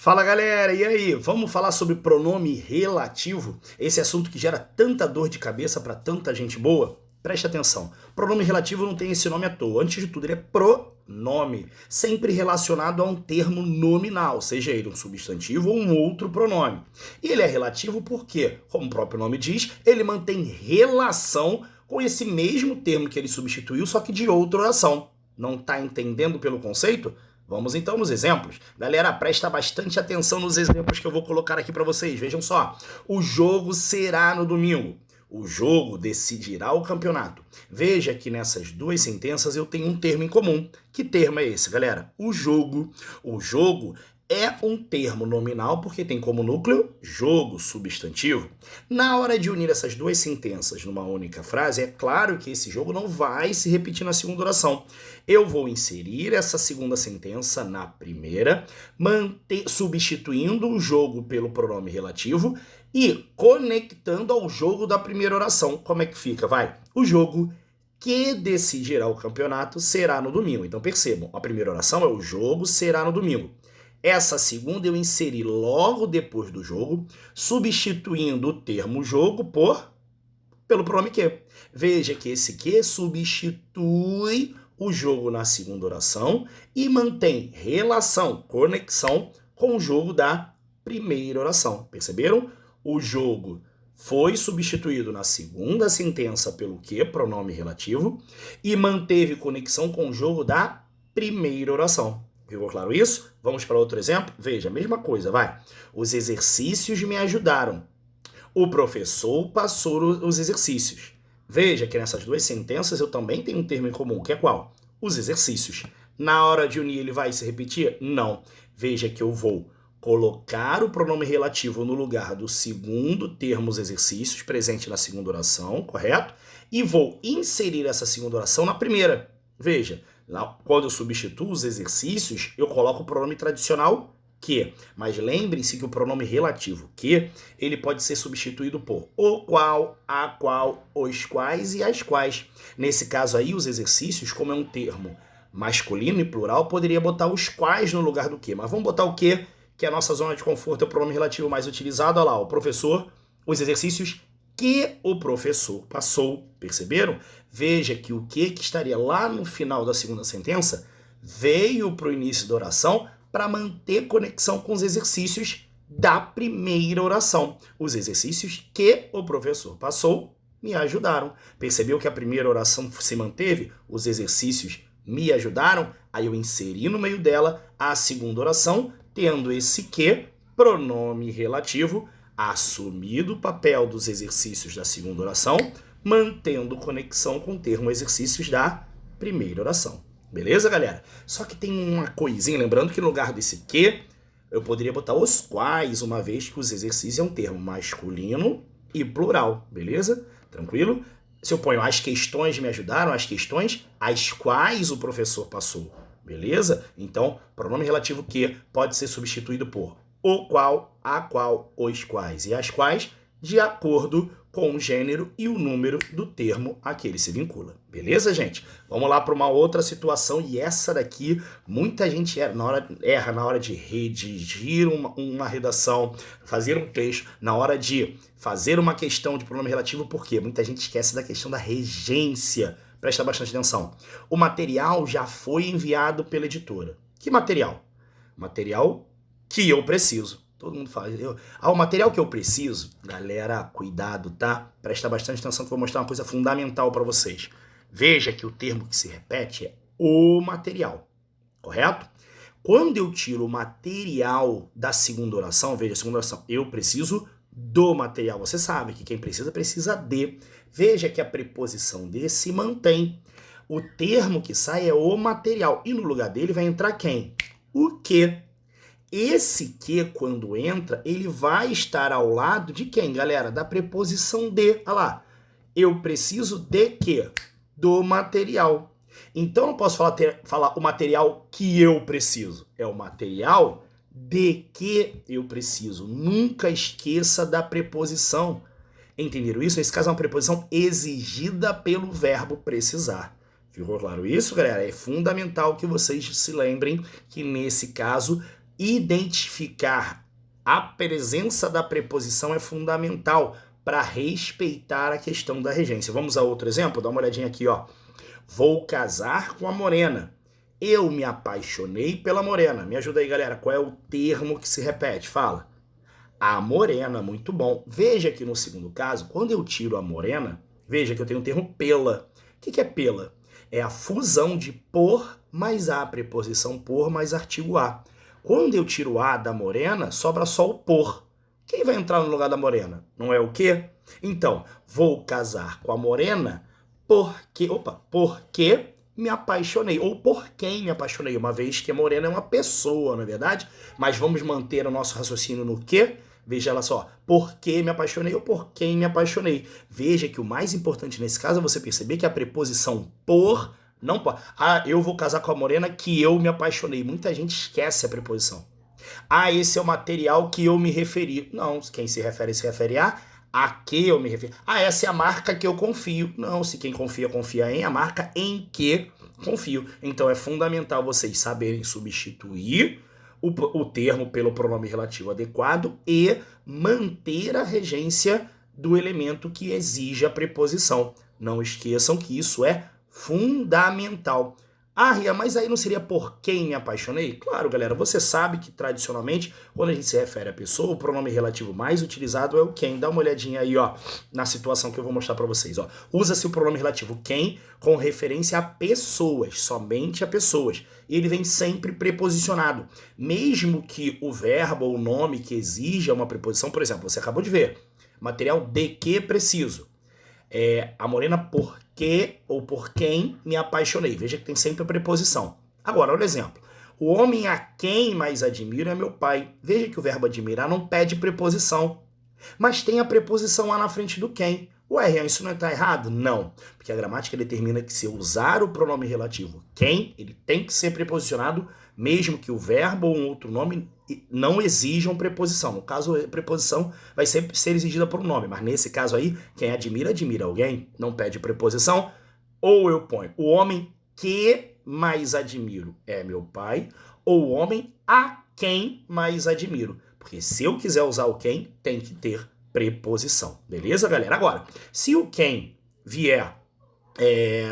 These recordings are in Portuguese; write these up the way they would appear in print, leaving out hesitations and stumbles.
Fala galera, e aí? Vamos falar sobre pronome relativo? Esse assunto que gera tanta dor de cabeça para tanta gente boa? Preste atenção, pronome relativo não tem esse nome à toa. Antes de tudo, ele é pronome, sempre relacionado a um termo nominal, seja ele um substantivo ou um outro pronome. E ele é relativo porque, como o próprio nome diz, ele mantém relação com esse mesmo termo que ele substituiu, só que de outra oração. Não está entendendo pelo conceito? Vamos então nos exemplos. Galera, presta bastante atenção nos exemplos que eu vou colocar aqui para vocês. Vejam só. O jogo será no domingo. O jogo decidirá o campeonato. Veja que nessas duas sentenças eu tenho um termo em comum. Que termo é esse, galera? O jogo. O jogo é um termo nominal porque tem como núcleo jogo, substantivo. Na hora de unir essas duas sentenças numa única frase, é claro que esse jogo não vai se repetir na segunda oração. Eu vou inserir essa segunda sentença na primeira, substituindo o jogo pelo pronome relativo e conectando ao jogo da primeira oração. Como é que fica? Vai. O jogo que decidirá o campeonato será no domingo. Então percebam, a primeira oração é o jogo será no domingo. Essa segunda eu inseri logo depois do jogo, substituindo o termo jogo pelo pronome que. Veja que esse que substitui o jogo na segunda oração e mantém relação, conexão com o jogo da primeira oração. Perceberam? O jogo foi substituído na segunda sentença pelo que, pronome relativo, e manteve conexão com o jogo da primeira oração. Ficou claro isso? Vamos para outro exemplo? Veja, a mesma coisa, vai. Os exercícios me ajudaram. O professor passou os exercícios. Veja que nessas duas sentenças eu também tenho um termo em comum, que é qual? Os exercícios. Na hora de unir ele vai se repetir? Não. Veja que eu vou colocar o pronome relativo no lugar do segundo termo os exercícios, presente na segunda oração, correto? E vou inserir essa segunda oração na primeira. Veja, quando eu substituo os exercícios, eu coloco o pronome tradicional que. Mas lembrem-se que o pronome relativo que, ele pode ser substituído por o qual, a qual, os quais e as quais. Nesse caso aí, os exercícios, como é um termo masculino e plural, poderia botar os quais no lugar do que. Mas vamos botar o que é a nossa zona de conforto, é o pronome relativo mais utilizado. Olha lá, o professor, os exercícios que o professor passou. Perceberam? Veja que o que estaria lá no final da segunda sentença veio para o início da oração para manter conexão com os exercícios da primeira oração. Os exercícios que o professor passou me ajudaram. Percebeu que a primeira oração se manteve? Os exercícios me ajudaram? Aí eu inseri no meio dela a segunda oração, tendo esse que, pronome relativo, assumido o papel dos exercícios da segunda oração, mantendo conexão com o termo exercícios da primeira oração. Beleza, galera? Só que tem uma coisinha, lembrando que no lugar desse que, eu poderia botar os quais, uma vez que os exercícios é um termo masculino e plural, beleza? Tranquilo? Se eu ponho as questões me ajudaram, as questões às quais o professor passou, beleza? Então, pronome relativo que pode ser substituído por o qual, a qual, os quais e as quais, de acordo com o gênero e o número do termo a que ele se vincula. Beleza, gente? Vamos lá para uma outra situação, e essa daqui, muita gente erra na hora de redigir uma redação, fazer um texto, na hora de fazer uma questão de pronome relativo, porque muita gente esquece da questão da regência. Presta bastante atenção. O material já foi enviado pela editora. Que material? Material que eu preciso. Todo mundo fala. O material que eu preciso, galera, cuidado, tá? Presta bastante atenção que eu vou mostrar uma coisa fundamental para vocês. Veja que o termo que se repete é o material, correto? Quando eu tiro o material da segunda oração, veja, a segunda oração, eu preciso do material. Você sabe que quem precisa, precisa de. Veja que a preposição de se mantém. O termo que sai é o material. E no lugar dele vai entrar quem? O que. Esse que, quando entra, ele vai estar ao lado de quem, galera? Da preposição de. Olha lá. Eu preciso de quê? Do material. Então, eu não posso falar o material que eu preciso. É o material de que eu preciso. Nunca esqueça da preposição. Entenderam isso? Nesse caso, é uma preposição exigida pelo verbo precisar. Ficou claro isso, galera? É fundamental que vocês se lembrem que, nesse caso, Identificar a presença da preposição é fundamental para respeitar a questão da regência. Vamos a outro exemplo? Dá uma olhadinha aqui, ó. Vou casar com a morena. Eu me apaixonei pela morena. Me ajuda aí, galera. Qual é o termo que se repete? Fala. A morena, muito bom. Veja que no segundo caso, quando eu tiro a morena, veja que eu tenho o termo pela. O que é pela? É a fusão de por mais a, preposição por mais artigo a. Quando eu tiro a da morena, sobra só o por. Quem vai entrar no lugar da morena? Não é o quê? Então, vou casar com a morena porque me apaixonei. Ou por quem me apaixonei, uma vez que a morena é uma pessoa, não é verdade? Mas vamos manter o nosso raciocínio no quê? Veja ela só, por que me apaixonei ou por quem me apaixonei. Veja que o mais importante nesse caso é você perceber que a preposição por não pode. Ah, eu vou casar com a morena que eu me apaixonei. Muita gente esquece a preposição. Ah, esse é o material que eu me referi. Não, quem se refere a que eu me referi. Ah, essa é a marca que eu confio. Não, se quem confia, confia em a marca em que confio. Então é fundamental vocês saberem substituir o termo pelo pronome relativo adequado e manter a regência do elemento que exige a preposição. Não esqueçam que isso é fundamental. Ah, Ria, mas aí não seria por quem me apaixonei? Claro, galera, você sabe que tradicionalmente, quando a gente se refere à pessoa, o pronome relativo mais utilizado é o quem. Dá uma olhadinha aí, ó, na situação que eu vou mostrar pra vocês, ó. Usa-se o pronome relativo quem com referência a pessoas, somente a pessoas. E ele vem sempre preposicionado. Mesmo que o verbo ou o nome que exija uma preposição, por exemplo, você acabou de ver, material de que preciso. A morena por que ou por quem me apaixonei. Veja que tem sempre a preposição. Agora, olha o exemplo. O homem a quem mais admiro é meu pai. Veja que o verbo admirar não pede preposição, mas tem a preposição a na frente do quem. Ué, Rian, isso não está errado? Não, porque a gramática determina que se eu usar o pronome relativo quem, ele tem que ser preposicionado, mesmo que o verbo ou um outro nome não exijam preposição. No caso, a preposição vai sempre ser exigida por um nome, mas nesse caso aí, quem admira, admira alguém, não pede preposição. Ou eu ponho o homem que mais admiro é meu pai, ou o homem a quem mais admiro. Porque se eu quiser usar o quem, tem que ter preposição. Beleza, galera? Agora, se o quem vier,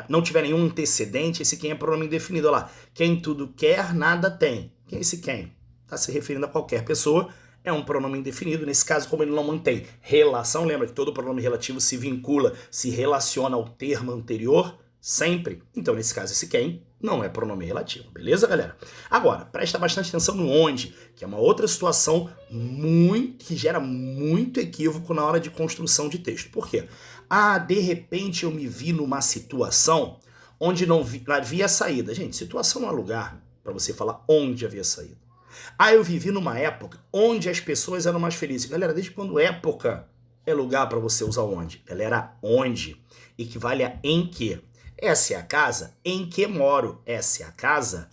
não tiver nenhum antecedente, esse quem é pronome indefinido. Olha lá, quem tudo quer, nada tem. Quem é esse quem? Está se referindo a qualquer pessoa, é um pronome indefinido. Nesse caso, como ele não mantém relação, lembra que todo pronome relativo se vincula, se relaciona ao termo anterior, sempre. Então, nesse caso, esse quem não é pronome relativo, beleza, galera? Agora, presta bastante atenção no onde, que é uma outra situação que gera muito equívoco na hora de construção de texto. Por quê? Ah, de repente eu me vi numa situação onde não havia saída. Gente, situação não é lugar para você falar onde havia saída. Ah, eu vivi numa época onde as pessoas eram mais felizes. Galera, desde quando época é lugar para você usar onde? Ela era onde. Equivale a em que. Essa é a casa em que moro. Essa é a casa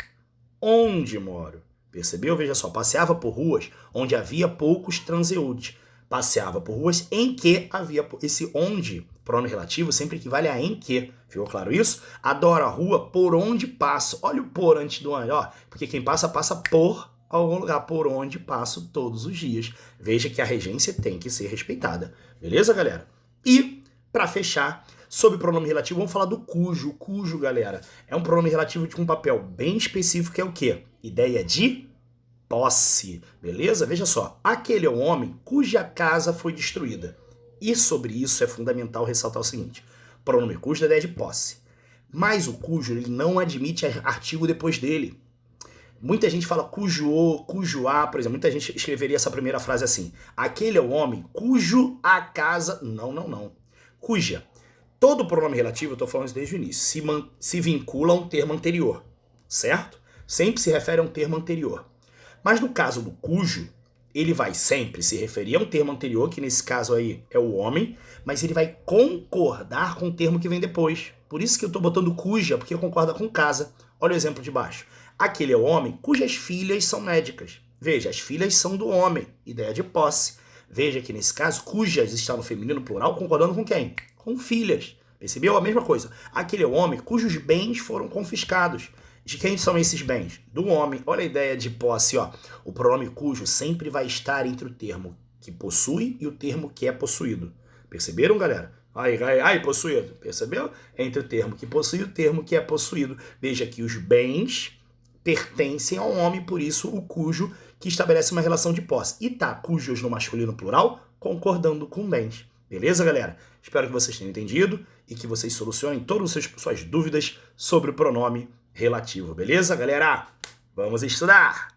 onde moro. Percebeu? Veja só, passeava por ruas onde havia poucos transeuntes. Passeava por ruas em que havia... Esse onde, pronome relativo, sempre equivale a em que. Ficou claro isso? Adoro a rua por onde passo. Olha o por antes do onde, ó. Porque quem passa, passa por algum lugar por onde passo todos os dias. Veja que a regência tem que ser respeitada. Beleza, galera? E, para fechar, sobre pronome relativo, vamos falar do cujo. O cujo, galera, é um pronome relativo com um papel bem específico, que é o quê? Ideia de posse. Beleza? Veja só. Aquele é um homem cuja casa foi destruída. E sobre isso é fundamental ressaltar o seguinte. Pronome cujo da ideia de posse. Mas o cujo, ele não admite artigo depois dele. Muita gente fala cujo, cujo a, por exemplo, muita gente escreveria essa primeira frase assim. Aquele é o homem cujo a casa... Não. Cuja. Todo pronome relativo, eu estou falando isso desde o início, se vincula a um termo anterior, certo? Sempre se refere a um termo anterior. Mas no caso do cujo, ele vai sempre se referir a um termo anterior, que nesse caso aí é o homem, mas ele vai concordar com o termo que vem depois. Por isso que eu estou botando cuja, porque concorda com casa. Olha o exemplo de baixo. Aquele é o homem cujas filhas são médicas. Veja, as filhas são do homem, ideia de posse. Veja que nesse caso, cujas está no feminino plural, concordando com quem? Com filhas. Percebeu? A mesma coisa. Aquele é o homem cujos bens foram confiscados. De quem são esses bens? Do homem. Olha a ideia de posse, ó. O pronome cujo sempre vai estar entre o termo que possui e o termo que é possuído. Perceberam, galera? Ai, possuído. Percebeu? Entre o termo que possui e o termo que é possuído. Veja que os bens pertencem ao homem, por isso o cujo, que estabelece uma relação de posse. E tá cujos no masculino plural, concordando com bens. Beleza, galera? Espero que vocês tenham entendido e que vocês solucionem todas as suas dúvidas sobre o pronome relativo. Beleza, galera? Vamos estudar!